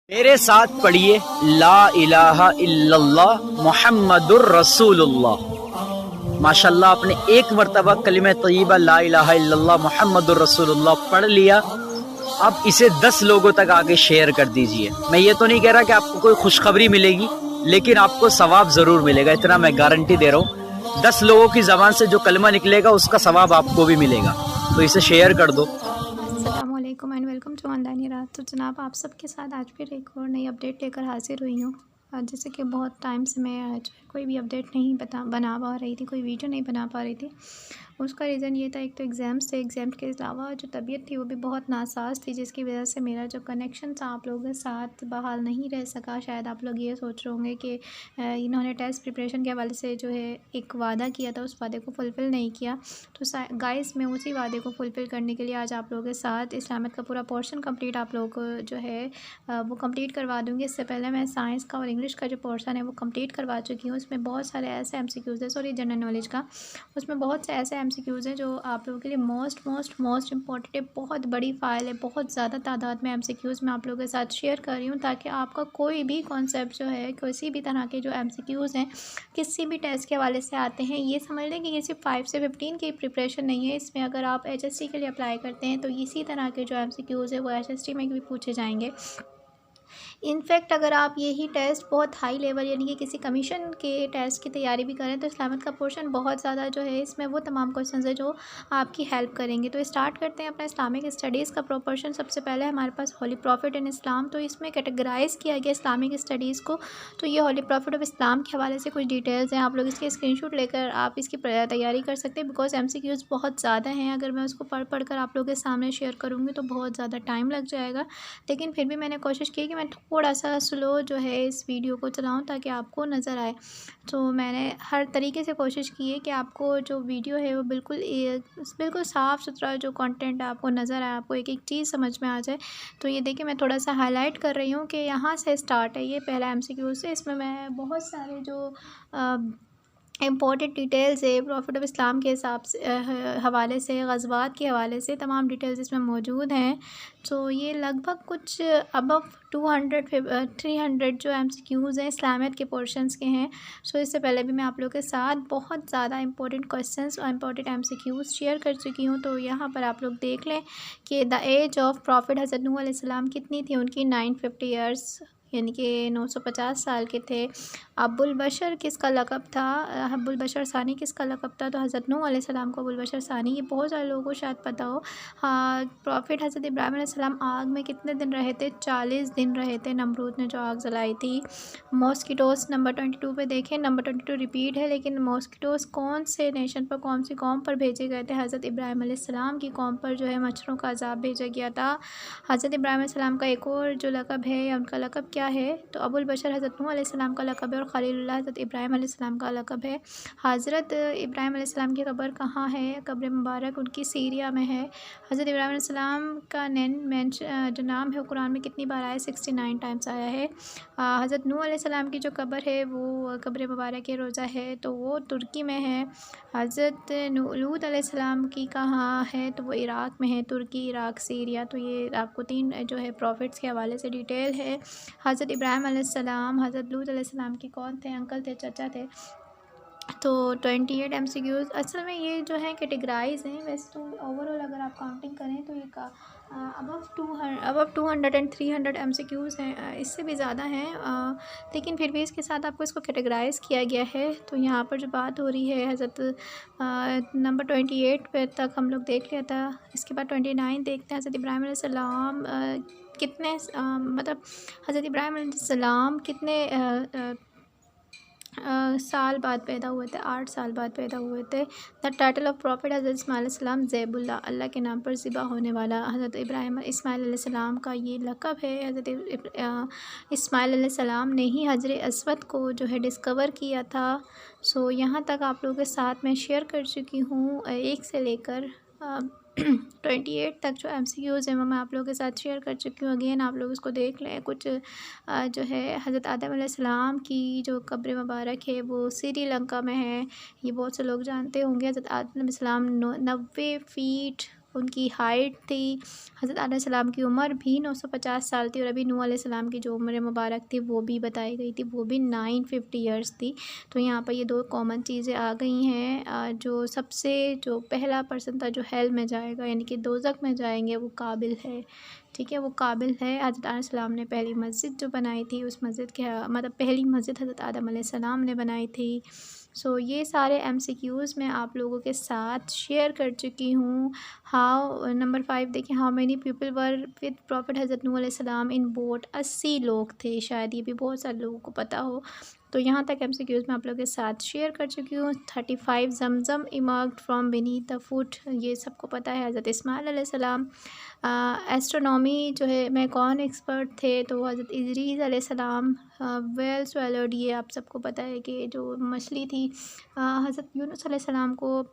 मेरे साथ पढ़िए ला इलाहा इल्लल्लाह मुहम्मदुर रसूलुल्लाह। माशाल्लाह आपने एक मरतबा कलिमा तय्यबा ला इलाहा इल्लल्लाह मुहम्मदुर रसूलुल्लाह पढ़ लिया। अब इसे 10 लोगों तक आगे शेयर कर दीजिए। मैं ये तो नहीं कह रहा कि आपको कोई खुशखबरी मिलेगी, लेकिन आपको सवाब ज़रूर मिलेगा, इतना मैं गारंटी दे रहा हूँ। 10 लोगों की ज़बान से जो कलमा निकलेगा उसका सवाब आपको भी मिलेगा, तो इसे शेयर कर दो। अस्सलामुअलैकुम एंड वेलकम टू खानदानी राज। तो जनाब आप सबके साथ आज फिर एक और नई अपडेट लेकर हाजिर हुई हूँ। जैसे कि बहुत टाइम से मैं आज कोई भी अपडेट नहीं बना पा रही थी, कोई वीडियो नहीं बना पा रही थी। उसका रीज़न ये था, एक तो एग्ज़ाम्स थे, एग्ज़ाम के अलावा जो तबीयत थी वो भी बहुत नासाज थी, जिसकी वजह से मेरा जो कनेक्शन था आप लोगों के साथ बहाल नहीं रह सका। शायद आप लोग ये सोच रहे होंगे कि इन्होंने टेस्ट प्रिपरेशन के हवाले से जो है एक वादा किया था, उस वादे को फुलफ़िल नहीं किया। तो गाइस मैं उसी वादे को फुलफ़िल करने के लिए आज आप लोगों के साथ इस्लामियत का पूरा पोर्शन कंप्लीट आप लोगों को जो है वो कंप्लीट करवा दूँगी। इससे पहले मैं साइंस का और इंग्लिश का जो पोर्शन है वो कंप्लीट करवा चुकी हूँ। उसमें बहुत सारे ऐसे एमसीक्यूज़ है, सॉरी जनरल नॉलेज का, उसमें बहुत से ऐसे एमसीक्यूज़ हैं जो आप लोगों के लिए मोस्ट इम्पॉर्टेंट है। बहुत बड़ी फ़ाइल है, बहुत ज़्यादा तादाद में एमसीक्यूज़ मैं आप लोगों के साथ शेयर कर रही हूँ, ताकि आपका कोई भी कॉन्सेप्ट जो है, किसी भी तरह के जो एमसीक्यूज़ हैं किसी भी टेस्ट के हवाले से आते हैं, ये समझ लें कि ये सिर्फ 5 से 15 की प्रिपरेशन नहीं है। इसमें अगर आप एचएसटी के लिए अप्लाई करते हैं तो इसी तरह के जो एमसीक्यूज़ है वो एचएसटी में भी पूछे जाएंगे। इनफैक्ट अगर आप यही टेस्ट बहुत हाई लेवल यानी कि किसी कमीशन के टेस्ट की तैयारी भी करें तो इस्लामियत का पोर्शन बहुत ज़्यादा जो है इसमें वो तमाम क्वेश्चंस है जो आपकी हेल्प करेंगे। तो स्टार्ट करते हैं अपना इस्लामिक स्टडीज़ का प्रोपोर्शन। सबसे पहले हमारे पास होली प्रॉफिट इन इस्लाम, तो इसमें कैटेगराइज़ किया गया इस्लामिक स्टडीज़ को। तो ये होली प्रॉफिट ऑफ इस्लाम के हवाले से कुछ डिटेल्स हैं, आप लोग इसके स्क्रीनशॉट लेकर आप इसकी तैयारी कर सकते हैं, बिकॉज एमसीक्यूज़ बहुत ज़्यादा हैं। अगर मैं उसको पढ़ कर आप लोगों के सामने शेयर करूँगी तो बहुत ज़्यादा टाइम लग जाएगा, लेकिन फिर भी मैंने कोशिश की कि मैं थोड़ा सा स्लो जो है इस वीडियो को चलाऊं ताकि आपको नज़र आए। तो मैंने हर तरीके से कोशिश की है कि आपको जो वीडियो है वो बिल्कुल साफ़ सुथरा जो कंटेंट है आपको नज़र आए, आपको एक एक चीज़ समझ में आ जाए। तो ये देखिए मैं थोड़ा सा हाईलाइट कर रही हूँ कि यहाँ से स्टार्ट है, ये पहला एमसीक्यू से। इसमें मैं बहुत सारे जो इम्पोर्टेंट डिटेल्स है प्रॉफिट ऑफ इस्लाम के हिसाब से हवाले से, ग़ज़वात के हवाले से तमाम डिटेल्स इसमें मौजूद हैं। तो ये लगभग कुछ अबव 300 जो एमसीक्यूज़ हैं इस्लामियत के पोर्शंस के हैं। सो इससे पहले भी मैं आप लोगों के साथ बहुत ज़्यादा इंपॉर्टेंट क्वेश्चंस और इंपॉर्टेंट एमसीक्यूज़ शेयर कर चुकी हूँ। तो यहाँ पर आप लोग देख लें कि द एज ऑफ प्रॉफिट हज़रत नूह अलैहिस्सलाम कितनी थी, उनकी 950 ईयर्स यानी कि 950 साल के थे। अबुल बशर किसका लक़ब था, अबुल बशर सानी किसका लक़ब था, तो हज़रत नूह अलैहिस्सलाम को अबुल बशर सानी, ये बहुत सारे लोगों को शायद पता हो। हाँ, प्रॉफिट हज़रत इब्राहीम अलैहिस्सलाम आग में कितने दिन रहे थे, 40 दिन रहे थे, नमरूद ने जो आग जलाई थी। मॉस्किटोस नंबर 22 पे देखें, नंबर 22 रिपीट है, लेकिन मॉस्किटोस कौन से नेशन पर, कौन सी कौम पर भेजे गए थे, हज़रत इब्राहीम अलैहिस्सलाम की कौम पर जो है मच्छरों का अज़ाब भेजा गया था। हज़रत इब्राहीम अलैहिस्सलाम का एक और जो लक़ब है या उनका लक़ब क्या है, तो अबुल बशर हज़रत नूह अलैहिस्सलाम का लक़ब है और खलीलुल्लाह हज़रत इब्राहीम अलैहिस्सलाम का लक़ब है। हज़रत इब्राहीम अलैहिस्सलाम की कब्र कहाँ है, कब्र मुबारक उनकी सीरिया में है। हज़रत इब्राहीम अलैहिस्सलाम का जो नाम है वो कुरान में कितनी बार आया है, 69 टाइम्स आया है। हज़रत नूह अलैहिस्सलाम की जो कब्र है वो कब्र मुबारक के रोज़ा है, तो वो तुर्की में है। हज़रत लूत अलैहिस्सलाम की कहाँ है, तो वो इराक़ में है, तुर्की, इराक़, सीरिया। तो ये आपको 3 जो है प्रॉफिट्स के हवाले से डिटेल है। हज़रत इब्राहीम अलैहिस्सलाम हज़रत लूत अलैहिस्सलाम के कौन थे, अंकल थे, चाचा थे। तो 28 एमसीक्यूज़ असल में ये जो है कैटेगराइज़ हैं। वैसे तो ओवरऑल अगर आप काउंटिंग करें तो ये अबव 200 एंड 300 एमसीक्यूज़ हैं, इससे भी ज़्यादा हैं, लेकिन फिर भी इसके साथ आपको इसको कैटेगराइज़ किया गया है। तो यहाँ पर जो बात हो रही है हज़रत नंबर 28 पे तक हम लोग देख लिया था। इसके बाद 29 देखते हैं, हज़रत इब्राहीम अलैहिस्सलाम कितने मतलब हज़रत इब्राहीम अलैहिस्सलाम कितने साल बाद पैदा हुए थे, 8 साल बाद पैदा हुए थे। द टाइटल ऑफ प्रॉफिट हज़रत इस्माइल अलैहिस्सलाम ज़ैबुल्लाह, अल्लाह के नाम पर ज़िबा होने वाला। हज़रत इस्माइल अलैहिस्सलाम का ये लक़ब है। हज़रत इस्माइल अलैहिस्सलाम ने ही हजर अस्वद को जो है डिस्कवर किया था। सो यहाँ तक आप लोगों के साथ मैं शेयर कर चुकी हूँ, 1 से लेकर 28 तक जो एमसीक्यूज़ हैं वो मैं आप लोगों के साथ शेयर कर चुकी हूँ। अगेन आप लोग इसको देख लें। कुछ जो है हज़रत आदम अलैहिस्सलाम की जो कब्र मुबारक है वो श्रीलंका में है, ये बहुत से लोग जानते होंगे। हज़रत आदम अलैहिस्सलाम 90 फीट उनकी हाइट थी। हज़रत आदम सलाम की उम्र भी 950 साल थी और अभी नूह अलैहिस्सलाम की जो उम्र मुबारक थी वो भी बताई गई थी, वो भी 950 ईयर्स थी। तो यहाँ पर ये दो कॉमन चीज़ें आ गई हैं। जो सबसे जो पहला पर्सन था जो हेल में जाएगा यानी कि दोज़ख में जाएंगे वो काबिल है, ठीक है, वो काबिल है। हज़रत आदम सलाम ने पहली मस्जिद जो बनाई थी उस मस्जिद के मतलब पहली मस्जिद हज़रत आदम अलैहिस्सलाम ने बनाई थी। सो ये सारे MCQs मैं आप लोगों के साथ शेयर कर चुकी हूँ। हाउ नंबर 5 देखिए, how many people were with profit हज़रत नूह अलैहिस्सलाम इन बोट। 80 लोग थे, शायद ये भी बहुत सारे लोगों को पता हो। तो यहाँ तक MCQs मैं आप लोगों के साथ शेयर कर चुकी हूँ। 35 Zamzam emerged from beneath the foot, ये सबको पता है। हज़रत इस्माइल अलैहिस्सलाम एस्ट्रोनॉमी जो है में कौन एक्सपर्ट थे, तो हज़रत इदरीस अलैहिस्सलाम वेल स्वेलर्ड, ये आप सबको पता है कि जो मछली थी हज़रत यूनुस अलैहिस्सलाम को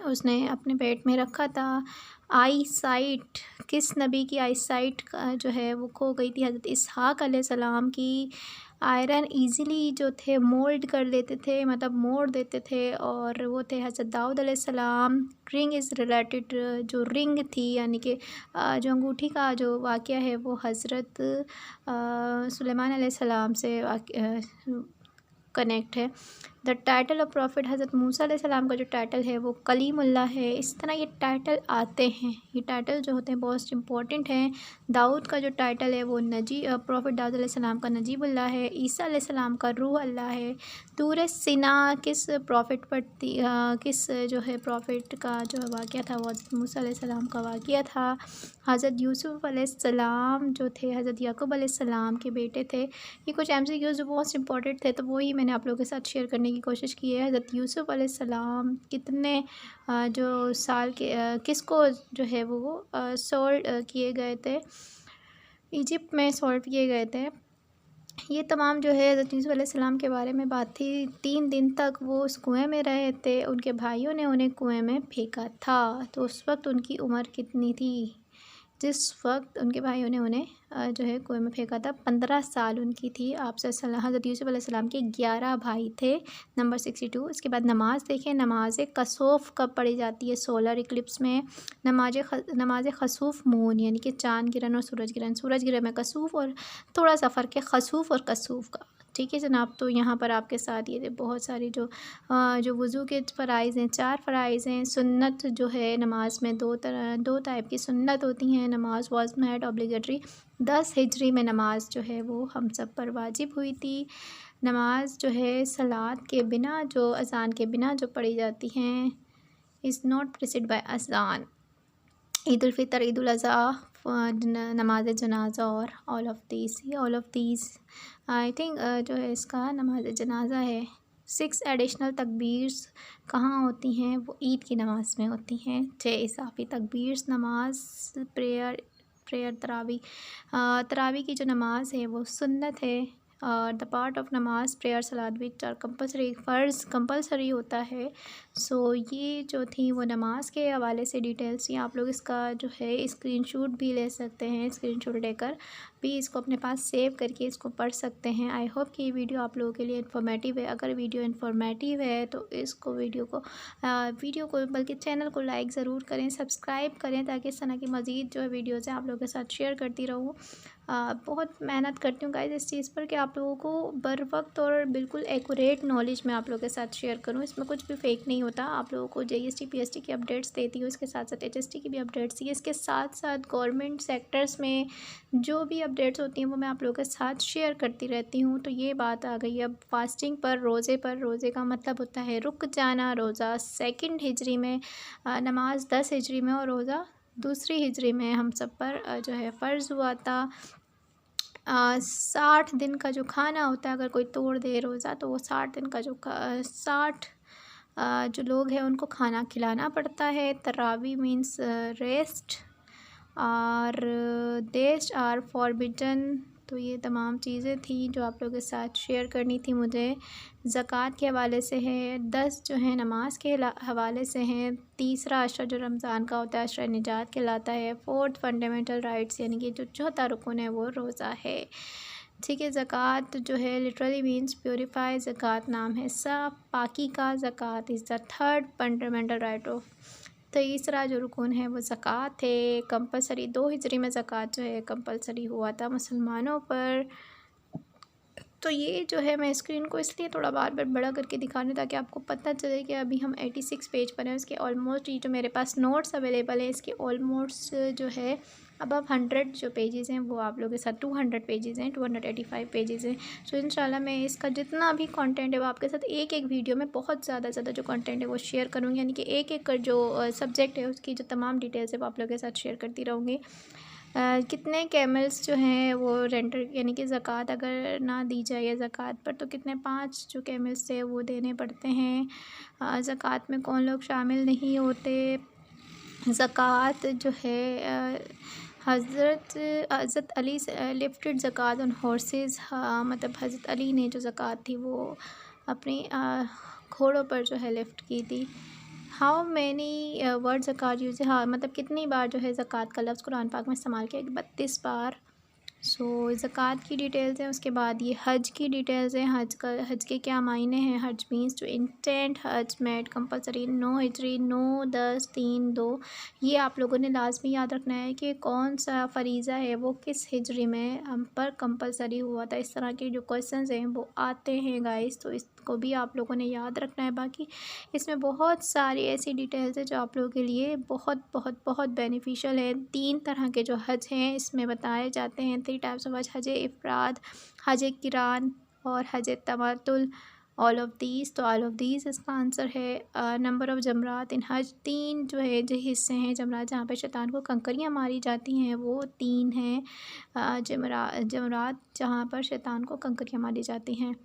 उसने अपने पेट में रखा था। आई साइट, किस नबी की आई साइट जो है वो खो गई थी? हज़रत इसहाक अलैहिस्सलाम की। आयरन इजीली जो थे मोल्ड कर लेते थे, मतलब मोड़ देते थे, और वो थे हज़रत दाऊद अलैहिस्सलाम। रिंग इज़ रिलेटेड, जो रिंग थी यानी कि जो अंगूठी का जो वाक़या है वो हज़रत सुलेमान अलैहिस्सलाम से कनेक्ट है। द टाइटल ऑफ प्रॉफिट, हज़रत मूसा अलैहिस्सलाम का जो टाइटल है वो कलीमुल्लाह है। इस तरह ये टाइटल आते हैं, ये टाइटल जो होते हैं बहुत इंपॉर्टेंट हैं। दाऊद का जो टाइटल है वो प्रॉफिट दाऊद अलैहिस्सलाम का नजीबुल्लाह है। ईसा अलैहिस्सलाम का रूह अल्लाह है। तूर सिना किस प्रॉफिट पर किस जो है प्रॉफिट का जो वाक़या था वो हज़रत मूसा अलैहिस्सलाम का वाक़या था। हज़रत यूसुफ़ अलैहिस्सलाम जो थे हज़रत याकूब अलैहिस्सलाम के बेटे थे। ये कुछ MCQs जो बहुत इंपॉर्टेंट थे तो वही मैंने आप लोगों के साथ शेयर करने की कोशिश की है। हज़रत यूसुफ़ अलैहिस्सलाम कितने जो साल के किसको जो है वो सोल्ड किए गए थे, इजिप्ट में सोल्ड किए गए थे। ये तमाम जो है हज़रत यूसुफ़ अलैहिस्सलाम के बारे में बात थी। 3 दिन तक वो उस कुएँ में रहे थे, उनके भाइयों ने उन्हें कुएँ में फेंका था। तो उस वक्त उनकी उम्र कितनी थी? जिस वक्त उनके भाइयों ने उन्हें जो है कुएँ में फेंका था, 15 साल उनकी थी। आपसे हज़रत यूसुफ़ अलैहिस्सलाम के 11 भाई थे। नंबर 62। इसके बाद नमाज़ देखें, नमाज़ कसूफ़ कब पढ़ी जाती है? सोलर इक्लिप्स में। नमाज खसूफ़ मून यानी कि चाँद गिरन और सूरज गिरन। सूरज गिरन में कसूफ़ और थोड़ा सा फ़र्क है खसूफ़ और कसूफ़ का, ठीक है जनाब। तो यहाँ पर आपके साथ ये बहुत सारी जो वज़ू के फ़राइज़ हैं, 4 फ़राइज़ हैं। सुन्नत जो है नमाज में दो टाइप की सुन्नत होती हैं। नमाज वाज मेड ऑब्लिगेटरी 10 हिजरी में नमाज जो है वो हम सब पर वाजिब हुई थी। नमाज जो है सलात के बिना, जो अज़ान के बिना जो पढ़ी जाती हैं, इज़ नॉट प्रिसिड बाय अज़ान। ईद उल फ़ितर, ईद उल अज़हा, नमाज जनाजा और all of these I think जो है इसका नमाज जनाजा है। 6 एडिशनल तकबीर्स कहाँ होती हैं? वो ईद की नमाज़ में होती हैं। 6 इज़ाफ़ी तकबीर्स नमाज प्रेयर तरावी की जो नमाज़ है वो सुन्नत है। द पार्ट ऑफ नमाज prayer Salat which are compulsory, फ़र्ज़ कंपलसरी होता है। सो ये जो थी वो नमाज के हवाले से डिटेल्स। ये आप लोग इसका जो है स्क्रीनशॉट भी ले सकते हैं, स्क्रीनशॉट लेकर भी इसको अपने पास सेव करके इसको पढ़ सकते हैं। आई होप कि ये वीडियो आप लोगों के लिए इन्फॉर्मेटिव है। अगर वीडियो इन्फॉर्मेटिव है तो इसको वीडियो को बल्कि चैनल को लाइक ज़रूर करें, सब्सक्राइब करें, ताकि इस तरह की मज़ीद जो है वीडियोज़ हैं आप लोगों के साथ शेयर करती रहूँ। बहुत मेहनत करती हूँ गाइस इस चीज़ पर कि आप लोगों को बर वक्त और बिल्कुल एक्यूरेट नॉलेज मैं आप लोगों के साथ शेयर करूँ। इसमें कुछ भी फेक नहीं होता। आप लोगों को JST PST की अपडेट्स देती हूँ, इसके साथ साथ HST की भी अपडेट्स दी है। इसके साथ साथ गवर्नमेंट सेक्टर्स में जो भी अपडेट्स होती हैं वो मैं आप लोगों के साथ शेयर करती रहती हूँ। तो ये बात आ गई अब फास्टिंग पर, रोज़े का मतलब होता है रुक जाना। रोज़ा 2 हिजरी में, नमाज 10 हिजरी में और रोज़ा 2 हिजरी में हम सब पर जो है फ़र्ज़ हुआ था। 60 दिन का जो खाना होता है, अगर कोई तोड़ दे रोज़ा तो वो 60 दिन का जो 60 जो लोग हैं उनको खाना खिलाना पड़ता है। तरावी मीन्स रेस्ट और देश आर फॉरबिडन। तो ये तमाम चीज़ें थी जो आप लोगों के साथ शेयर करनी थी मुझे। ज़कात के हवाले से है, 10 जो है नमाज के हवाले से हैं। तीसरा अशरा जो रमज़ान का होता है अशरा निजात कहलाता है। 4th फंडामेंटल राइट्स यानी कि जो चौथा रुकन है वो रोज़ा है, ठीक है। ज़कात जो है लिटरली मीन्स प्योरीफाई, ज़कात नाम है साफ़ पाकी का। Zakat is the 3rd fundamental right of तीसरा जो रुकन है वो ज़कात है। कंपलसरी 2 हिजरी में ज़कात जो है कंपलसरी हुआ था मुसलमानों पर। तो ये जो है मैं स्क्रीन को इसलिए थोड़ा बार बार बड़ा करके दिखा रही हूँ ताकि आपको पता चले कि अभी हम 86 पेज पर हैं। इसके ऑलमोस्ट ये जो मेरे पास नोट्स अवेलेबल हैं इसके ऑलमोस्ट जो है अब 100 जो पेजेस हैं वो आप लोगों के साथ 200 पेजेस हैं, 285 पेजेस हैं। सो इंशाल्लाह मैं इसका जितना भी कंटेंट है वो आपके साथ एक एक वीडियो में बहुत ज़्यादा जो कंटेंट है वो शेयर करूँगी, यानी कि एक एक जो सब्जेक्ट है उसकी जो तमाम डिटेल्स है वो आप लोगों के साथ शेयर करती रहूँगी। कितने कैमल्स जो हैं वो रेंटर यानी कि ज़कात अगर ना दी जाए ज़कात पर तो कितने 5 जो कैमल्स थे वो देने पड़ते हैं। ज़कात में कौन लोग शामिल नहीं होते। ज़कात जो है हज़रत अली से लिफ्टेड ज़कात ऑन हॉर्सेस, मतलब हज़रत अली ने जो ज़कात थी वो अपनी घोड़ों पर जो है लिफ्ट की थी। हाउ मैनी वर्ड ज़कात यूज़, हाँ मतलब कितनी बार जो है ज़कात का लफ्ज़ कुरान पाक में इस्तेमाल किया, 32 बार। सो ज़कात की डिटेल्स हैं। उसके बाद ये हज की डिटेल्स हैं। हज के क्या मायने हैं। हज मीन्स टू इंटेंट हज मेड कंपलसरी 9 हिजरी 9 10 3 2। ये आप लोगों ने लाजमी याद रखना है कि कौन सा फ़रीज़ा है वो किस हिजरी में हम पर कंपलसरी हुआ था। इस तरह के जो क्वेश्चंस हैं वो आते हैं गाइस, तो इसको भी आप लोगों ने याद रखना है। बाकी इसमें बहुत सारी ऐसी डिटेल्स है जो आप लोगों के लिए बहुत बहुत बहुत बेनिफिशियल है। 3 तरह के जो हज हैं इसमें बताए जाते हैं। 3 टाइप्स ऑफ हज, हज इफ़राद, हज किरान और हज तमत्तुल। ऑल ऑफ दीज़, तो ऑल ऑफ दीज़ इसका आंसर है। नंबर ऑफ़ जमरात इन हज, 3 जो है जो हिस्से हैं जमरात जहाँ पे शैतान को कंकरियाँ मारी जाती हैं वो 3 हैं। जमरात जहाँ पर शैतान को कंकरियाँ मारी जाती हैं।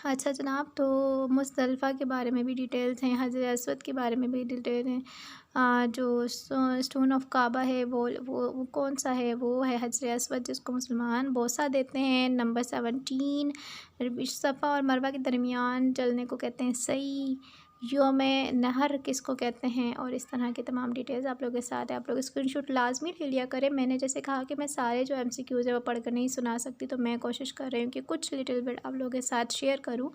अच्छा जनाब, तो मुज़दलिफ़ा के बारे में भी डिटेल्स हैं। हजर अस्वद के बारे में भी डिटेल हैं। जो स्टोन ऑफ काबा है वो कौन सा है, वो है हजर अस्वद जिसको मुसलमान बोसा देते हैं। नंबर 17 सफ़ा और मरवा के दरमियान चलने को कहते हैं सही। योम नहर किसको कहते हैं, और इस तरह की तमाम डिटेल्स आप लोगों के साथ है। आप लोग स्क्रीनशॉट लाजमी ले लिया करें। मैंने जैसे कहा कि मैं सारे जो MCQs है वो पढ़ कर नहीं सुना सकती, तो मैं कोशिश कर रही हूँ कि कुछ लिटिल बिट आप लोगों के साथ शेयर करूँ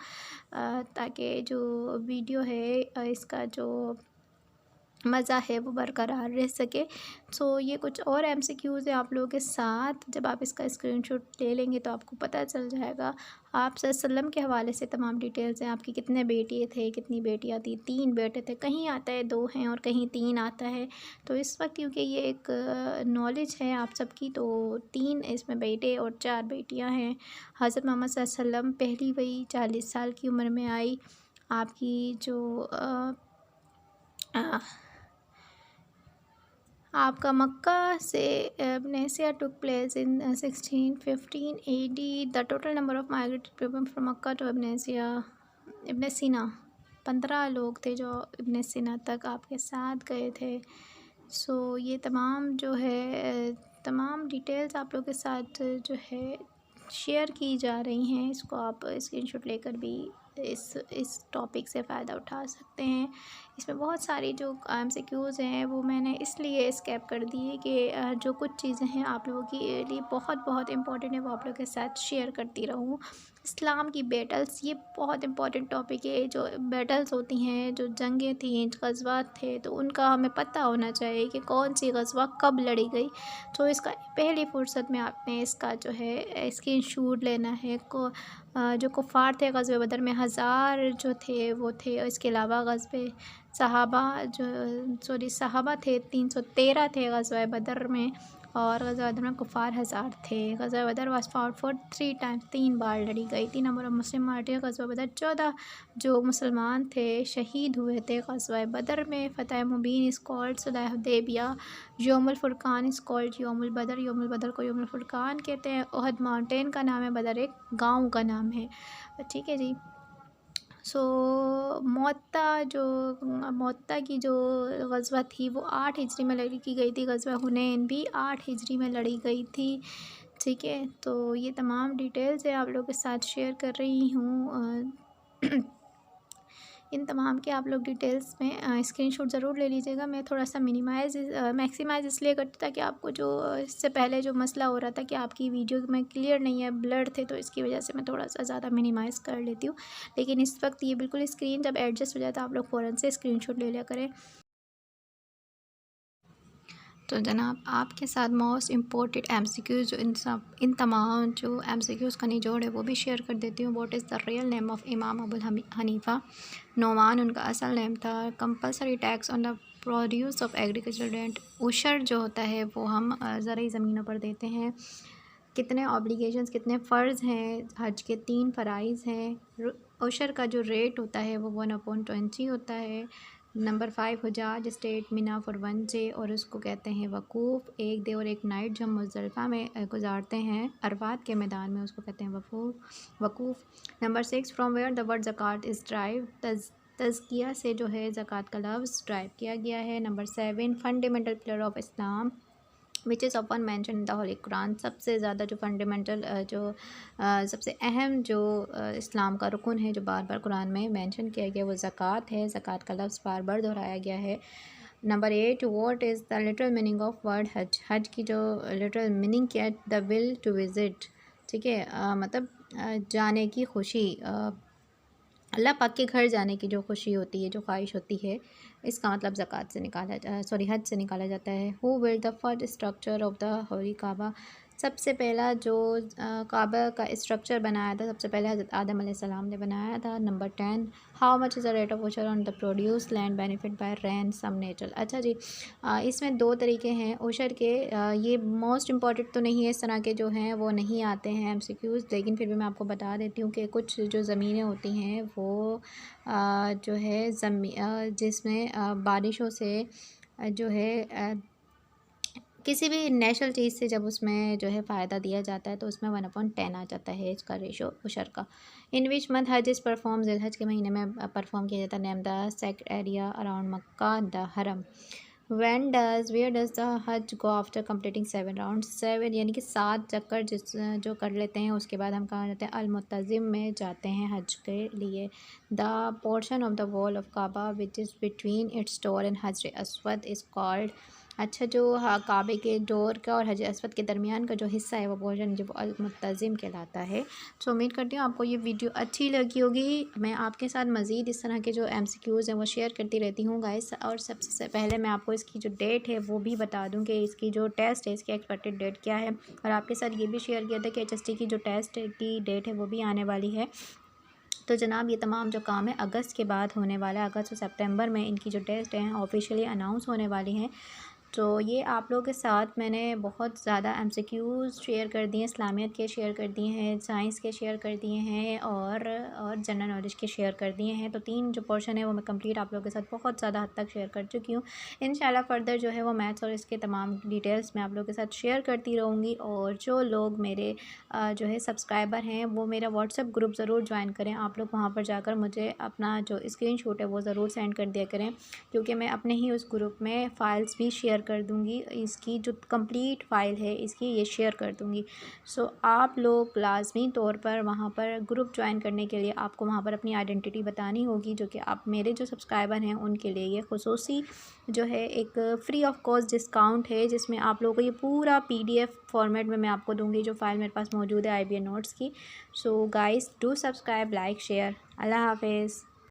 ताकि जो वीडियो है इसका जो मज़ा है वो बरकरार रह सके। सो ये कुछ और MCQs है आप लोगों के साथ। जब आप इसका स्क्रीनशॉट ले लेंगे तो आपको पता चल जाएगा। आप सल्लम के हवाले से तमाम डिटेल्स हैं। आपके कितने बेटे थे, कितनी बेटियां थी। 3 बेटे थे, कहीं आता है 2 हैं और कहीं 3 आता है। तो इस वक्त क्योंकि ये एक नॉलेज है आप सबकी, तो 3 इसमें बेटे और 4 बेटियाँ हैं। हज़रत मोहम्मद सल्लल्लाहु अलैहि वसल्लम पहली वही 40 साल की उम्र में आई। आपकी जो आपका मक्का से अब्नेसिया took place in 1615 AD। The total number of migrated people from Mecca to अब्नेसिया, इब्न सीना 15 लोग थे जो इब्न सीना तक आपके साथ गए थे। सो ये तमाम जो है तमाम डिटेल्स आप लोगों के साथ जो है शेयर की जा रही हैं। इसको आप स्क्रीनशॉट लेकर भी इस टॉपिक से फ़ायदा उठा सकते हैं। इसमें बहुत सारी जो MCQs हैं वो मैंने इसलिए स्किप कर दिए कि जो कुछ चीज़ें हैं आप लोगों के लिए बहुत बहुत इम्पोर्टेंट है वो आप लोगों के साथ शेयर करती रहूँ। इस्लाम की बैटल्स, ये बहुत इम्पोर्टेंट टॉपिक है। जो बैटल्स होती हैं, जो जंगें थीं, ग़ज़वात थे, तो उनका हमें पता होना चाहिए कि कौन सी ग़ज़वा कब लड़ी गई। तो इसका पहली फ़ुर्सत में आपने इसका जो है स्क्रीनशॉट लेना है। जो कुफ़ार थे ग़ज़वे बदर में 1000 जो थे वो थे। इसके अलावा ग़ज़वे सहाबा थे 313 थे ग़ज़वा बदर में, और ग़ज़वा बदर में कुफ़ार 1000 थे। ग़ज़वा बदर वाज फॉट फॉर 3 टाइम्स, 3 बार लड़ी गई थी। नंबर ऑफ़ मुस्लिम मार्टिर ग़ज़वा बदर 14 जो मुसलमान थे शहीद हुए थे ग़ज़वा बदर में। फ़तह मुबीन इज़ कॉल्ड सुलह हुदैबिया। यौमुल फ़ुरक़ान इज़ कॉल्ड यौमुल बदर। यौमुल बदर को यौमुल फ़ुरक़ान कहते हैं। उहद माउंटेन का नाम है, बदर एक गाँव का नाम है। ठीक है जी। सो मुअत्ता की जो ग़ज़वा थी वो 8 हिजरी में लड़ी की गई थी। ग़ज़वा हुनैन भी 8 हिजरी में लड़ी गई थी। ठीक है, तो ये तमाम डिटेल्स है आप लोगों के साथ शेयर कर रही हूँ। इन तमाम के आप लोग डिटेल्स में स्क्रीनशॉट ज़रूर ले लीजिएगा। मैं थोड़ा सा मैक्सिमाइज़ इसलिए करती ताकि आपको जो इससे पहले जो मसला हो रहा था कि आपकी वीडियो में क्लियर नहीं है, ब्लर थे, तो इसकी वजह से मैं थोड़ा सा ज़्यादा मिनिमाइज़ कर लेती हूँ। लेकिन इस वक्त ये बिल्कुल स्क्रीन जब एडजस्ट हो जाए तो आप लोग फ़ौरन से स्क्रीनशॉट ले लिया करें। तो जनाब आपके साथ मोस्ट इम्पोर्टेंट MCQs जो इन तमाम जो MCQs का निचोड़ है वो भी शेयर कर देती हूँ। What is the real name of इमाम अबू हनीफ़ा? नोमान उनका असल नेम था। Compulsory tax on the produce of agriculture land, उशर जो होता है वो हम ज़रूरी ज़मीनों पर देते हैं। कितने ऑब्लिगेशंस, कितने फ़र्ज़ हैं? हज के 3 फ़राइज़ हैं। उशर का जो रेट होता है वो 1/20 होता है। नंबर 5 हुजाज स्टेट मिना फॉर 1 डे और उसको कहते हैं वकूफ़। 1 डे और 1 नाइट जो हम मुज़दलिफ़ा में गुजारते हैं अरफात के मैदान में, उसको कहते हैं वकूफ़। Number 6 from where the word zakat is derived, तज़किया से जो है ज़कात का लफ्ज़ ड्राइव किया गया है। Number 7 fundamental pillar of Islam which is often mention in the Holi Quran, सबसे ज़्यादा जो फंडामेंटल सबसे अहम जो इस्लाम का रुकन है जो बार बार कुरान में मेंशन किया गया वो ज़कात है। ज़कात का लफ्ज़ बार बार दोहराया गया है। Number 8 what is the literal meaning of word हज? हज की जो लिटरल मीनिंग क्या है? द विल टू विज़िट, ठीक है, मतलब जाने की खुशी, अल्लाह पाक के घर जाने की जो खुशी होती है, जो ख्वाहिश होती है, इसका मतलब ज़कात से हज से निकाला जाता है। Who build the first structure of the holy Kaaba? सबसे पहला जो काबा का स्ट्रक्चर बनाया था सबसे पहले हज़रत आदम अलैहिस्सलाम ने बनाया था। Number 10 how much is the rate of उशर on the produce land benefit by rain some natural. अच्छा जी, इसमें 2 तरीके हैं उशर के। ये मोस्ट इम्पॉर्टेंट तो नहीं है, इस तरह के जो हैं वो नहीं आते हैं MCQs, लेकिन फिर भी मैं आपको बता देती हूँ कि कुछ जो ज़मीनें होती हैं वो जो है जिसमें बारिशों से जो है किसी भी नेचुरल चीज़ से जब उसमें जो है फ़ायदा दिया जाता है तो उसमें 1/10 आ जाता है इसका रेशो उशर का। इन विच मंथ हज इज़ परफॉर्म? ज़िलहज के महीने में परफॉर्म किया जाता है। Name the sect area around Mecca the हरम। वेयर डज़ द हज गो आफ्टर कंप्लीटिंग 7 राउंड? 7 यानी कि 7 चक्कर जो कर लेते हैं उसके बाद हम कहाँ जाते हैं? अल-मुतज़िम में जाते हैं हज के लिए। The portion of the wall of Kaaba which is between its door and Hajar Aswad is called. अच्छा, जो काबे के डोर का और हजर अस्वद के दरमियान का जो हिस्सा है वो पोर्शन जो अल-मुतज़िम कहलाता है। तो उम्मीद करती हूँ आपको ये वीडियो अच्छी लगी होगी। मैं आपके साथ मज़ीद इस तरह के जो MCQs हैं वो शेयर करती रहती हूँ गाइस। और सबसे पहले मैं आपको इसकी जो डेट है वो भी बता दूँ कि इसकी जो टेस्ट है इसकी एक्सपेक्टेड डेट क्या है। और आपके साथ ये भी शेयर किया था कि HST की जो टेस्ट की डेट है वो भी आने वाली है। तो जनाब ये तमाम जो काम है अगस्त के बाद होने वाला है। अगस्त और सितंबर में इनकी जो टेस्ट हैं ऑफिशियली अनाउंस होने वाली हैं। तो ये आप लोगों के साथ मैंने बहुत ज़्यादा MCQs शेयर कर दिए हैं, इस्लामियत के शेयर कर दिए हैं, साइंस के शेयर कर दिए हैं और जनरल नॉलेज के शेयर कर दिए हैं। तो 3 जो पोर्शन है वो मैं कंप्लीट आप लोगों के साथ बहुत ज़्यादा हद तक शेयर कर चुकी हूँ। इंशाल्लाह फ़र्दर जो है वो मैथ्स और इसके तमाम डिटेल्स मैं आप लोगों के साथ शेयर करती रहूँगी। और जो लोग मेरे जो है सब्सक्राइबर हैं वो मेरा व्हाट्सएप ग्रुप ज़रूर ज्वाइन करें। आप लोग वहाँ पर जाकर मुझे अपना जो स्क्रीनशॉट है वो ज़रूर सेंड कर दिया करें, क्योंकि मैं अपने ही उस ग्रुप में फ़ाइल्स भी शेयर कर दूँगी। इसकी जो कंप्लीट फ़ाइल है इसकी ये शेयर कर दूँगी। सो आप लोग लाज़मी तौर पर वहाँ पर ग्रुप ज्वाइन करने के लिए आपको वहाँ पर अपनी आइडेंटिटी बतानी होगी, जो कि आप मेरे जो सब्सक्राइबर हैं उनके लिए ये खुसूसी जो है एक फ्री ऑफ कॉस्ट डिस्काउंट है, जिसमें आप लोगों को ये पूरा PDF फॉर्मेट में मैं आपको दूँगी जो फ़ाइल मेरे पास मौजूद है IBA नोट्स की। So guys do subscribe, like, share. अल्लाह हाफ़िज़।